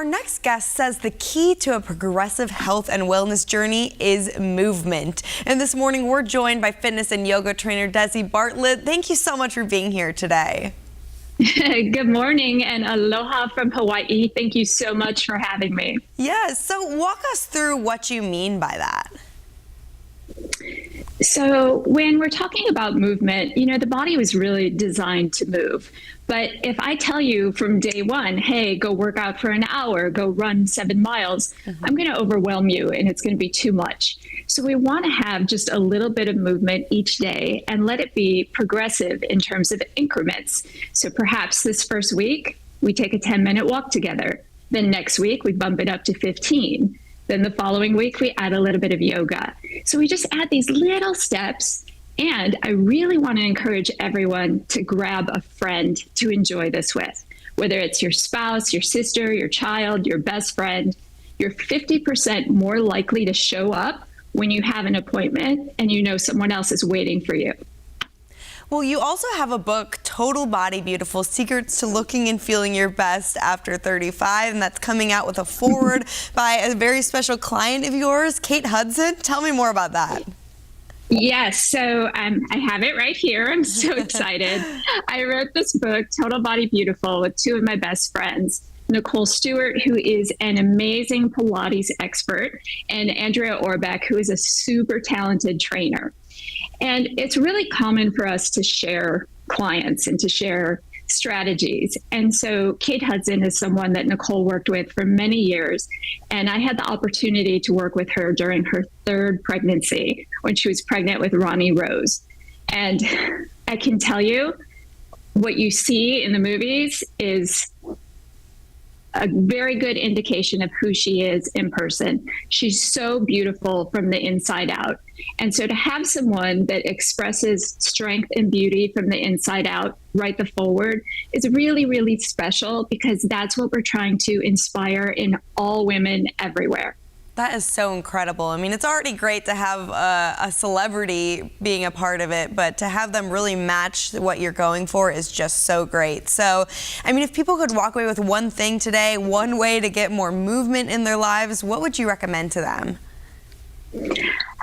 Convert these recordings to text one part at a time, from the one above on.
next guest says the key to a progressive health and wellness journey is movement. And this morning we're joined by fitness and yoga trainer Desi Bartlett. Thank you so much for being here today. Good morning and aloha from Hawaii. Thank you so much for having me. Yes, so walk us through what you mean by that. So when we're talking about movement, the body was really designed to move. But if I tell you from day one, hey, go work out for an hour, go run 7 miles, I'm going to overwhelm you and it's going to be too much. So we want to have just a little bit of movement each day and let it be progressive in terms of increments. So perhaps this first week, we take a 10-minute walk together. Then next week, we bump it up to 15. Then the following week, we add a little bit of yoga. So we just add these little steps. And I really want to encourage everyone to grab a friend to enjoy this with, whether it's your spouse, your sister, your child, your best friend. You're 50% more likely to show up when you have an appointment and you know someone else is waiting for you. Well, you also have a book, Total Body Beautiful, Secrets to Looking and Feeling Your Best After 35, and that's coming out with a foreword by a very special client of yours, Kate Hudson. Tell me more about that. Yes, so I have it right here. I'm so excited. I wrote this book, Total Body Beautiful, with 2 of my best friends, Nicole Stewart, who is an amazing Pilates expert, and Andrea Orbeck, who is a super talented trainer. And it's really common for us to share clients and to share strategies. And so Kate Hudson is someone that Nicole worked with for many years. And I had the opportunity to work with her during her 3rd pregnancy when she was pregnant with Ronnie Rose. And I can tell you, what you see in the movies is a very good indication of who she is in person. She's so beautiful from the inside out. And so to have someone that expresses strength and beauty from the inside out, write the foreword, is really, really special because that's what we're trying to inspire in all women everywhere. That is so incredible. I mean, it's already great to have a celebrity being a part of it, but to have them really match what you're going for is just so great. So, I mean, if people could walk away with one thing today, one way to get more movement in their lives, what would you recommend to them?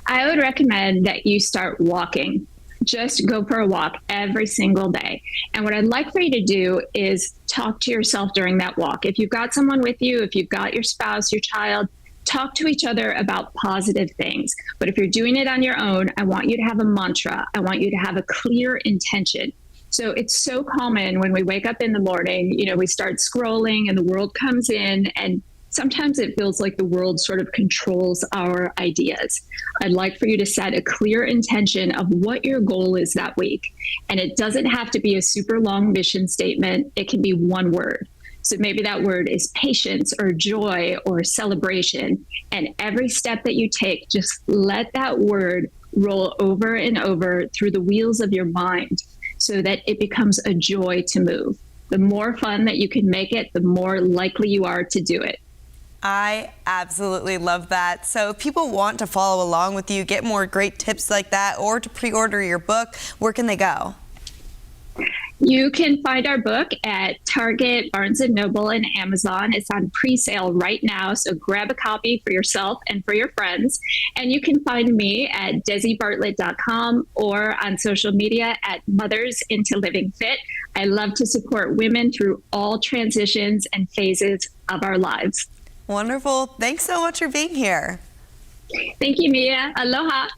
I would recommend that you start walking. Just go for a walk every single day. And what I'd like for you to do is talk to yourself during that walk. If you've got someone with you, if you've got your spouse, your child, talk to each other about positive things. But if you're doing it on your own, I want you to have a mantra. I want you to have a clear intention. So it's so common when we wake up in the morning, we start scrolling and the world comes in, and sometimes it feels like the world sort of controls our ideas. I'd like for you to set a clear intention of what your goal is that week. And it doesn't have to be a super long mission statement. It can be one word. So maybe that word is patience or joy or celebration. And every step that you take, just let that word roll over and over through the wheels of your mind so that it becomes a joy to move. The more fun that you can make it, the more likely you are to do it. I absolutely love that. So if people want to follow along with you, get more great tips like that, or to pre-order your book, where can they go? You can find our book at Target, Barnes & Noble, and Amazon. It's on pre-sale right now, so grab a copy for yourself and for your friends. And you can find me at desibartlett.com or on social media at Mothers Into Living Fit. I love to support women through all transitions and phases of our lives. Wonderful. Thanks so much for being here. Thank you, Mia. Aloha.